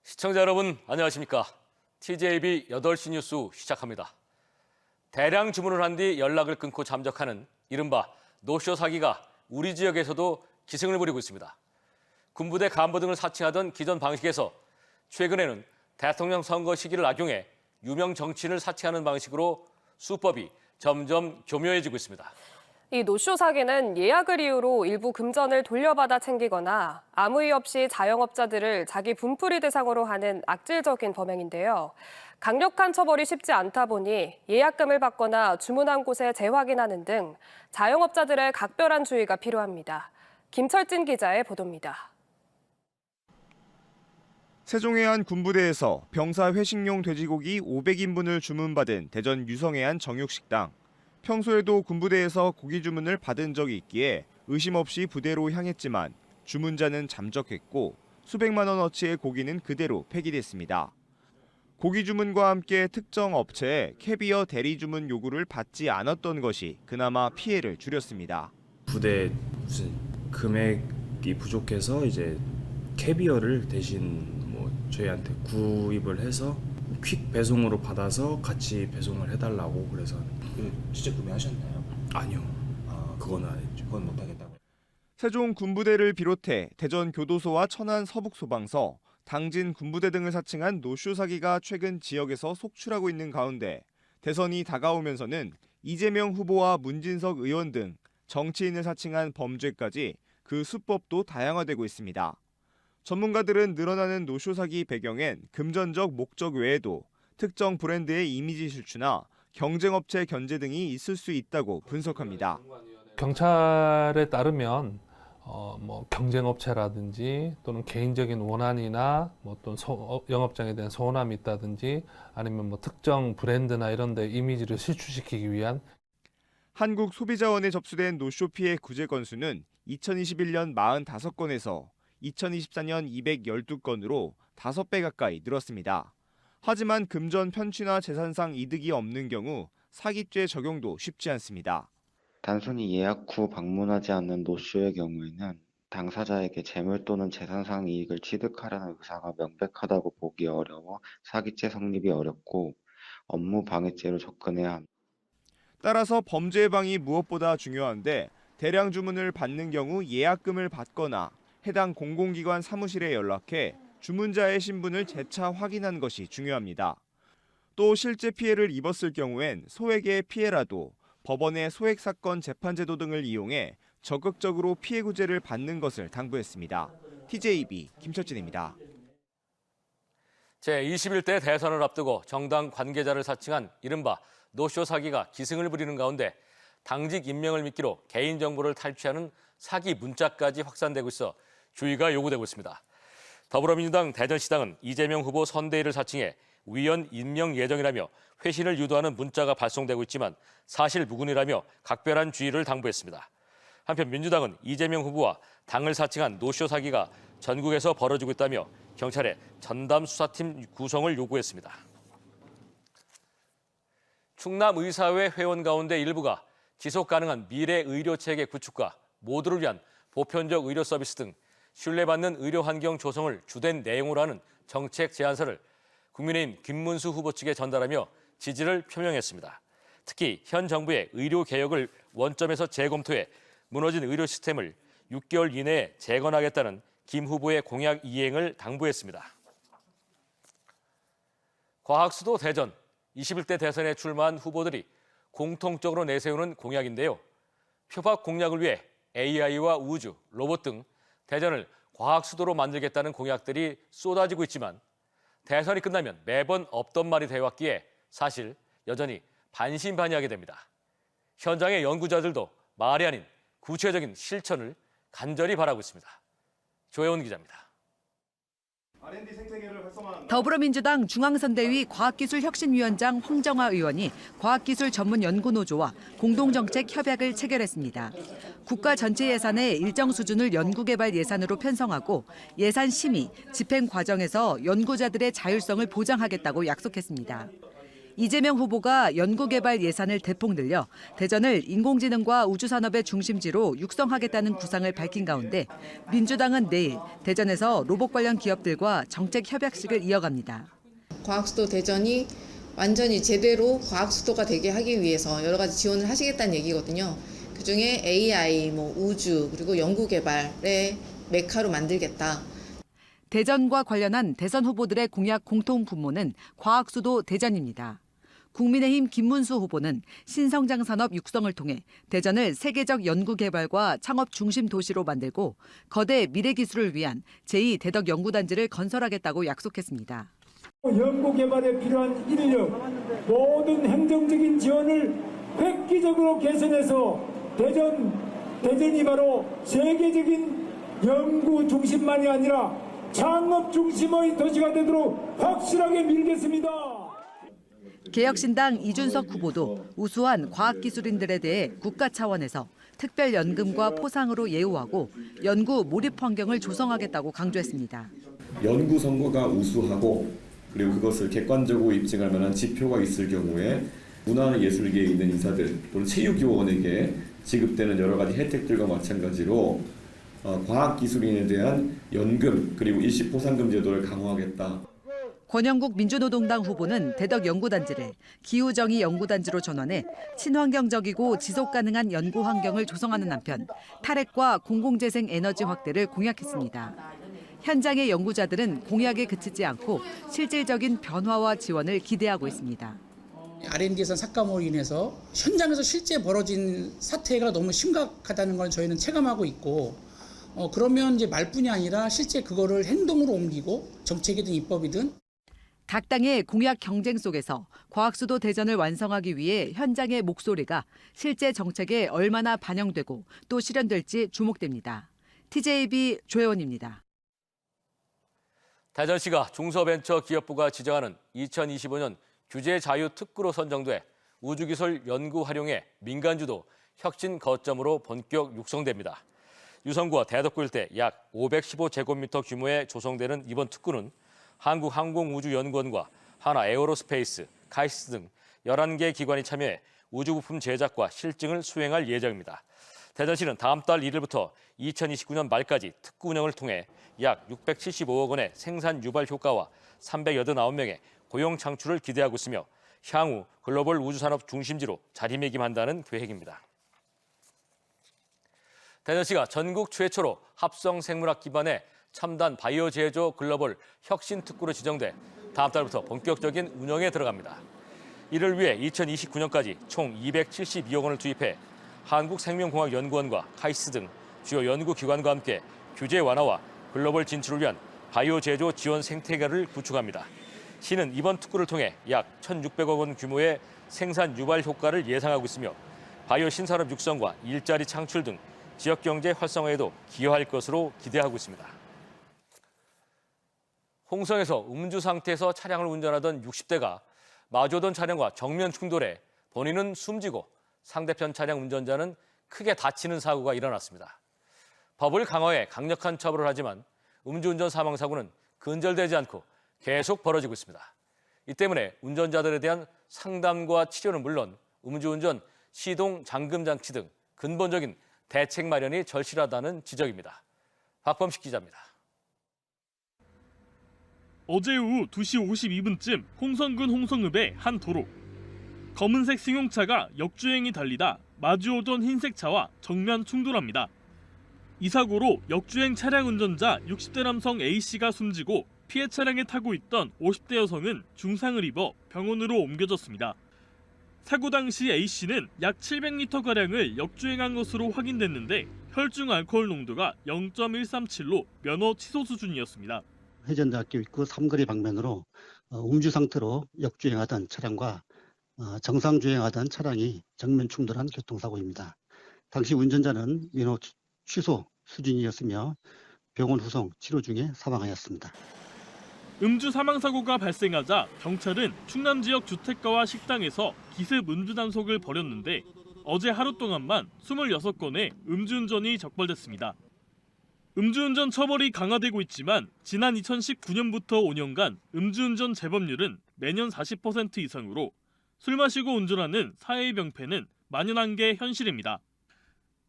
시청자 여러분 안녕하십니까? TJB 8시 뉴스 시작합니다. 대량 주문을 한 뒤 연락을 끊고 잠적하는 이른바 노쇼 사기가 우리 지역에서도 기승을 부리고 있습니다. 군부대 간부 등을 사칭하던 기존 방식에서 최근에는 대통령 선거 시기를 악용해 유명 정치인을 사칭하는 방식으로 수법이 점점 교묘해지고 있습니다. 이 노쇼 사기는 예약을 이유로 일부 금전을 돌려받아 챙기거나 아무 이유 없이 자영업자들을 자기 분풀이 대상으로 하는 악질적인 범행인데요. 강력한 처벌이 쉽지 않다 보니 예약금을 받거나 주문한 곳에 재확인하는 등 자영업자들의 각별한 주의가 필요합니다. 김철진 기자의 보도입니다. 세종의 한 군부대에서 병사 회식용 돼지고기 500인분을 주문받은 대전 유성의 한 정육식당. 평소에도 군부대에서 고기 주문을 받은 적이 있기에 의심 없이 부대로 향했지만 주문자는 잠적했고 수백만 원어치의 고기는 그대로 폐기됐습니다. 고기 주문과 함께 특정 업체에 캐비어 대리 주문 요구를 받지 않았던 것이 그나마 피해를 줄였습니다. 부대 무슨 금액이 부족해서 이제 캐비어를 대신 저희한테 구입을 해서 퀵 배송으로 받아서 같이 배송을 해달라고 그래서. 직접 구매하셨나요? 아니요. 그건 안 했죠. 그건 못하겠다고. 세종 군부대를 비롯해 대전 교도소와 천안 서북소방서, 당진 군부대 등을 사칭한 노쇼 사기가 최근 지역에서 속출하고 있는 가운데 대선이 다가오면서는 이재명 후보와 문진석 의원 등 정치인을 사칭한 범죄까지 그 수법도 다양화되고 있습니다. 전문가들은 늘어나는 노쇼 사기 배경엔 금전적 목적 외에도 특정 브랜드의 이미지 실추나 경쟁업체 견제 등이 있을 수 있다고 분석합니다. 경찰에 따르면 경쟁업체라든지 또는 개인적인 원한이나 또는 영업장에 대한 소원함이 있다든지 아니면 특정 브랜드나 이런 데 이미지를 실추시키기 위한. 한국 소비자원에 접수된 노쇼 피해 구제 건수는 2021년 45건에서 2024년 212건으로 5배 가까이 늘었습니다. 하지만 금전 편취나 재산상 이득이 없는 경우 사기죄 적용도 쉽지 않습니다. 단순히 예약 후 방문하지 않는 노쇼의 경우에는 당사자에게 재물 또는 재산상 이익을 취득하려는 의사가 명백하다고 보기 어려워 사기죄 성립이 어렵고 업무 방해죄로 접근해야 합니다. 따라서 범죄 예방이 무엇보다 중요한데 대량 주문을 받는 경우 예약금을 받거나 해당 공공기관 사무실에 연락해 주문자의 신분을 재차 확인하는 것이 중요합니다. 또 실제 피해를 입었을 경우엔 소액의 피해라도 법원의 소액사건 재판제도 등을 이용해 적극적으로 피해 구제를 받는 것을 당부했습니다. TJB 김철진입니다. 제21대 대선을 앞두고 정당 관계자를 사칭한 이른바 노쇼 사기가 기승을 부리는 가운데 당직 임명을 미끼로 개인정보를 탈취하는 사기 문자까지 확산되고 있어 주의가 요구되고 있습니다. 더불어민주당 대전시당은 이재명 후보 선대위를 사칭해 위원 임명 예정이라며 회신을 유도하는 문자가 발송되고 있지만 사실 무근이라며 각별한 주의를 당부했습니다. 한편 민주당은 이재명 후보와 당을 사칭한 노쇼 사기가 전국에서 벌어지고 있다며 경찰에 전담 수사팀 구성을 요구했습니다. 충남의사회 회원 가운데 일부가 지속 가능한 미래 의료 체계 구축과 모두를 위한 보편적 의료 서비스 등 신뢰받는 의료 환경 조성을 주된 내용으로 하는 정책 제안서를 국민의힘 김문수 후보 측에 전달하며 지지를 표명했습니다. 특히 현 정부의 의료 개혁을 원점에서 재검토해 무너진 의료 시스템을 6개월 이내에 재건하겠다는 김 후보의 공약 이행을 당부했습니다. 과학수도 대전 21대 대선에 출마한 후보들이 공통적으로 내세우는 공약인데요. 표박 공약을 위해 AI와 우주, 로봇 등 대전을 과학수도로 만들겠다는 공약들이 쏟아지고 있지만 대선이 끝나면 매번 없던 말이 되어왔기에 사실 여전히 반신반의하게 됩니다. 현장의 연구자들도 말이 아닌 구체적인 실천을 간절히 바라고 있습니다. 조혜원 기자입니다. 더불어민주당 중앙선대위 과학기술혁신위원장 황정화 의원이 과학기술 전문연구노조와 공동정책 협약을 체결했습니다. 국가 전체 예산의 일정 수준을 연구개발 예산으로 편성하고 예산 심의, 집행 과정에서 연구자들의 자율성을 보장하겠다고 약속했습니다. 이재명 후보가 연구개발 예산을 대폭 늘려 대전을 인공지능과 우주산업의 중심지로 육성하겠다는 구상을 밝힌 가운데 민주당은 내일 대전에서 로봇 관련 기업들과 정책 협약식을 이어갑니다. 과학수도 대전이 완전히 제대로 과학수도가 되게 하기 위해서 여러 가지 지원을 하시겠다는 얘기거든요. 그중에 AI, 우주, 그리고 연구개발의 메카로 만들겠다. 대전과 관련한 대선 후보들의 공약 공통 분모는 과학수도 대전입니다. 국민의힘 김문수 후보는 신성장 산업 육성을 통해 대전을 세계적 연구개발과 창업 중심 도시로 만들고 거대 미래기술을 위한 제2대덕연구단지를 건설하겠다고 약속했습니다. 연구개발에 필요한 인력, 모든 행정적인 지원을 획기적으로 개선해서 대전이 바로 세계적인 연구 중심만이 아니라 창업 중심의 도시가 되도록 확실하게 밀겠습니다. 개혁신당 이준석 후보도 우수한 과학기술인들에 대해 국가 차원에서 특별연금과 포상으로 예우하고 연구 몰입 환경을 조성하겠다고 강조했습니다. 연구 성과가 우수하고 그리고 그것을 객관적으로 입증할 만한 지표가 있을 경우에 문화예술계에 있는 인사들 또는 체육요원에게 지급되는 여러 가지 혜택들과 마찬가지로 과학기술인에 대한 연금 그리고 일시 포상금 제도를 강화하겠다. 권영국 민주노동당 후보는 대덕연구단지를 기후정의 연구단지로 전환해 친환경적이고 지속가능한 연구 환경을 조성하는 한편 탈핵과 공공재생 에너지 확대를 공약했습니다. 현장의 연구자들은 공약에 그치지 않고 실질적인 변화와 지원을 기대하고 있습니다. R&D 예산 삭감으로 인해서 현장에서 실제 벌어진 사태가 너무 심각하다는 걸 저희는 체감하고 있고 그러면 이제 말뿐이 아니라 실제 그거를 행동으로 옮기고 정책이든 입법이든 각 당의 공약 경쟁 속에서 과학수도 대전을 완성하기 위해 현장의 목소리가 실제 정책에 얼마나 반영되고 또 실현될지 주목됩니다. TJB 조혜원입니다. 대전시가 중소벤처기업부가 지정하는 2025년 규제 자유 특구로 선정돼 우주기술 연구 활용에 민간주도 혁신 거점으로 본격 육성됩니다. 유성구와 대덕구 일대 약 515제곱미터 규모에 조성되는 이번 특구는 한국항공우주연구원과 하나에어로스페이스, 카이스트 등 11개 기관이 참여해 우주부품 제작과 실증을 수행할 예정입니다. 대전시는 다음 달 1일부터 2029년 말까지 특구 운영을 통해 약 675억 원의 생산 유발 효과와 389명의 고용 창출을 기대하고 있으며 향후 글로벌 우주산업 중심지로 자리매김한다는 계획입니다. 대전시가 전국 최초로 합성 생물학 기반의 첨단 바이오 제조 글로벌 혁신 특구로 지정돼 다음 달부터 본격적인 운영에 들어갑니다. 이를 위해 2029년까지 총 272억 원을 투입해 한국생명공학연구원과 카이스트 등 주요 연구기관과 함께 규제 완화와 글로벌 진출을 위한 바이오 제조 지원 생태계를 구축합니다. 시는 이번 특구를 통해 약 1,600억 원 규모의 생산 유발 효과를 예상하고 있으며 바이오 신산업 육성과 일자리 창출 등 지역 경제 활성화에도 기여할 것으로 기대하고 있습니다. 홍성에서 음주 상태에서 차량을 운전하던 60대가 마주오던 차량과 정면 충돌해 본인은 숨지고 상대편 차량 운전자는 크게 다치는 사고가 일어났습니다. 법을 강화해 강력한 처벌을 하지만 음주운전 사망사고는 근절되지 않고 계속 벌어지고 있습니다. 이 때문에 운전자들에 대한 상담과 치료는 물론 음주운전 시동 잠금 장치 등 근본적인 대책 마련이 절실하다는 지적입니다. 박범식 기자입니다. 어제 오후 2시 52분쯤 홍성군 홍성읍의 한 도로. 검은색 승용차가 역주행이 달리다 마주오던 흰색 차와 정면 충돌합니다. 이 사고로 역주행 차량 운전자 60대 남성 A씨가 숨지고 피해 차량에 타고 있던 50대 여성은 중상을 입어 병원으로 옮겨졌습니다. 사고 당시 A씨는 약 700리터가량을 역주행한 것으로 확인됐는데 혈중 알코올 농도가 0.137로 면허 취소 수준이었습니다. 회전대학교 입구 삼거리 방면으로 음주 상태로 역주행하던 차량과 정상 주행하던 차량이 정면 충돌한 교통사고입니다. 당시 운전자는 면허 취소 수준이었으며 병원 후송 치료 중에 사망하였습니다. 음주 사망사고가 발생하자 경찰은 충남 지역 주택가와 식당에서 기습 음주 단속을 벌였는데 어제 하루 동안만 26건의 음주운전이 적발됐습니다. 음주운전 처벌이 강화되고 있지만 지난 2019년부터 5년간 음주운전 재범률은 매년 40% 이상으로 술 마시고 운전하는 사회의 병폐는 만연한 게 현실입니다.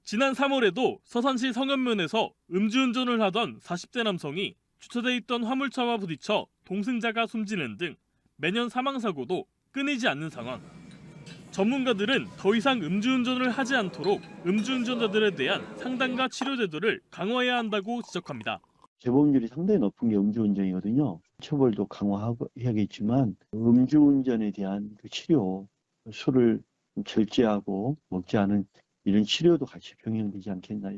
지난 3월에도 서산시 성현면에서 음주운전을 하던 40대 남성이 주차돼 있던 화물차와 부딪혀 동승자가 숨지는 등 매년 사망사고도 끊이지 않는 상황. 전문가들은 더 이상 음주운전을 하지 않도록 음주운전자들에 대한 상담과 치료 제도를 강화해야 한다고 지적합니다. 재범률이 상당히 높은 게 음주운전이거든요. 처벌도 강화해야겠지만 음주운전에 대한 그 치료, 술을 절제하고 먹지 않은 이런 치료도 같이 병행되지 않겠나.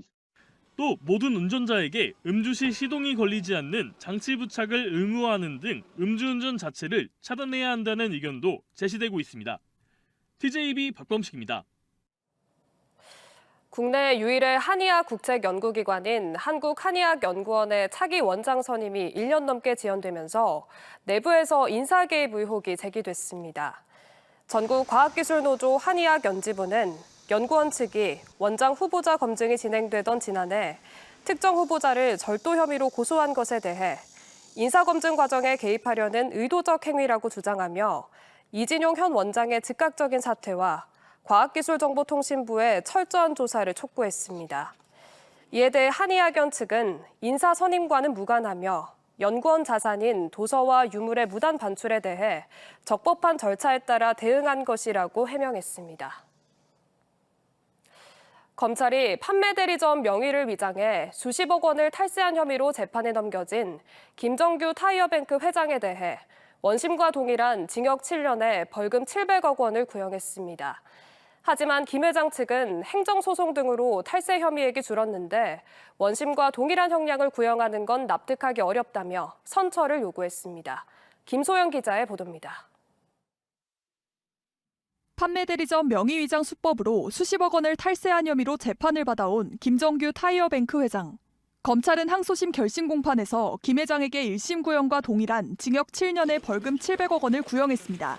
또 모든 운전자에게 음주 시 시동이 걸리지 않는 장치 부착을 의무화하는 등 음주운전 자체를 차단해야 한다는 의견도 제시되고 있습니다. TJB 박범식입니다. 국내 유일의 한의학 국책연구기관인 한국한의학연구원의 차기 원장 선임이 1년 넘게 지연되면서 내부에서 인사 개입 의혹이 제기됐습니다. 전국과학기술노조 한의학연지부는 연구원 측이 원장 후보자 검증이 진행되던 지난해 특정 후보자를 절도 혐의로 고소한 것에 대해 인사검증 과정에 개입하려는 의도적 행위라고 주장하며 이진용 현 원장의 즉각적인 사퇴와 과학기술정보통신부의 철저한 조사를 촉구했습니다. 이에 대해 한의학연 측은 인사 선임과는 무관하며 연구원 자산인 도서와 유물의 무단 반출에 대해 적법한 절차에 따라 대응한 것이라고 해명했습니다. 검찰이 판매 대리점 명의를 위장해 수십억 원을 탈세한 혐의로 재판에 넘겨진 김정규 타이어뱅크 회장에 대해 원심과 동일한 징역 7년에 벌금 700억 원을 구형했습니다. 하지만 김 회장 측은 행정소송 등으로 탈세 혐의액이 줄었는데 원심과 동일한 형량을 구형하는 건 납득하기 어렵다며 선처를 요구했습니다. 김소영 기자의 보도입니다. 판매 대리점 명의위장 수법으로 수십억 원을 탈세한 혐의로 재판을 받아온 김정규 타이어뱅크 회장. 검찰은 항소심 결심 공판에서 김 회장에게 1심 구형과 동일한 징역 7년에 벌금 700억 원을 구형했습니다.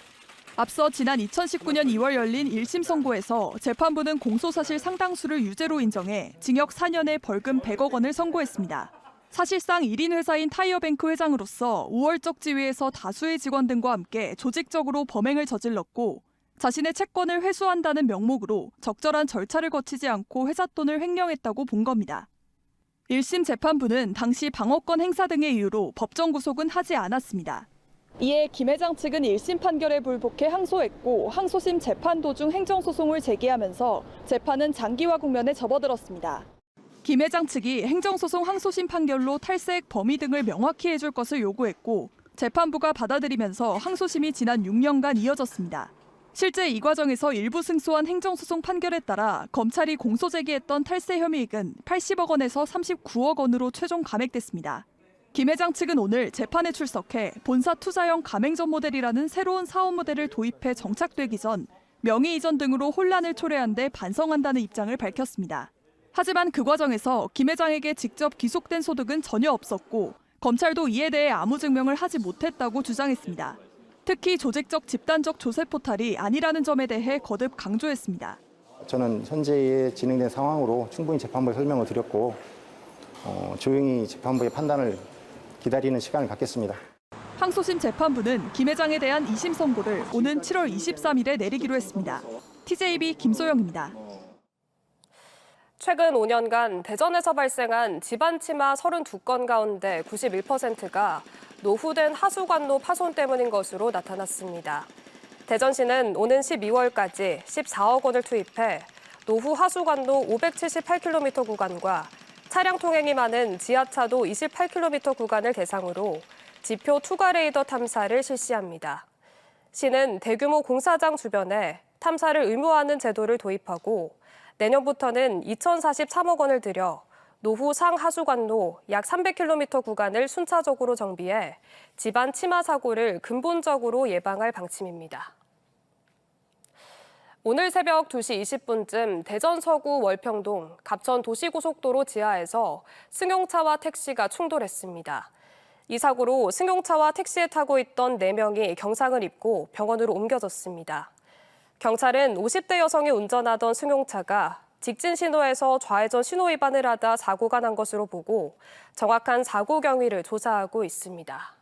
앞서 지난 2019년 2월 열린 1심 선고에서 재판부는 공소사실 상당수를 유죄로 인정해 징역 4년에 벌금 100억 원을 선고했습니다. 사실상 1인 회사인 타이어뱅크 회장으로서 우월적 지위에서 다수의 직원들과 함께 조직적으로 범행을 저질렀고 자신의 채권을 회수한다는 명목으로 적절한 절차를 거치지 않고 회사 돈을 횡령했다고 본 겁니다. 1심 재판부는 당시 방어권 행사 등의 이유로 법정 구속은 하지 않았습니다. 이에 김 회장 측은 1심 판결에 불복해 항소했고 항소심 재판 도중 행정소송을 제기하면서 재판은 장기화 국면에 접어들었습니다. 김 회장 측이 행정소송 항소심 판결로 탈세액 범위 등을 명확히 해줄 것을 요구했고 재판부가 받아들이면서 항소심이 지난 6년간 이어졌습니다. 실제 이 과정에서 일부 승소한 행정소송 판결에 따라 검찰이 공소 제기했던 탈세 혐의액은 80억 원에서 39억 원으로 최종 감액됐습니다. 김 회장 측은 오늘 재판에 출석해 본사 투자형 가맹점 모델이라는 새로운 사업 모델을 도입해 정착되기 전 명의 이전 등으로 혼란을 초래한 데 반성한다는 입장을 밝혔습니다. 하지만 그 과정에서 김 회장에게 직접 귀속된 소득은 전혀 없었고 검찰도 이에 대해 아무 증명을 하지 못했다고 주장했습니다. 특히 조직적 집단적 조세 포탈이 아니라는 점에 대해 거듭 강조했습니다. 저는 현재의 진행된 상황으로 충분히 재판부에 설명을 드렸고 조용히 재판부의 판단을 기다리는 시간을 갖겠습니다. 항소심 재판부는 김 회장에 대한 2심 선고를 오는 7월 23일에 내리기로 했습니다. TJB 김소영입니다. 최근 5년간 대전에서 발생한 집안 침하 32건 가운데 91%가 노후된 하수관로 파손 때문인 것으로 나타났습니다. 대전시는 오는 12월까지 14억 원을 투입해 노후 하수관로 578km 구간과 차량 통행이 많은 지하차도 28km 구간을 대상으로 지표 투과 레이더 탐사를 실시합니다. 시는 대규모 공사장 주변에 탐사를 의무화하는 제도를 도입하고 내년부터는 2,043억 원을 들여 노후 상하수관로 약 300km 구간을 순차적으로 정비해 집안 침하 사고를 근본적으로 예방할 방침입니다. 오늘 새벽 2시 20분쯤 대전 서구 월평동 갑천 도시고속도로 지하에서 승용차와 택시가 충돌했습니다. 이 사고로 승용차와 택시에 타고 있던 4명이 경상을 입고 병원으로 옮겨졌습니다. 경찰은 50대 여성이 운전하던 승용차가 직진 신호에서 좌회전 신호 위반을 하다 사고가 난 것으로 보고 정확한 사고 경위를 조사하고 있습니다.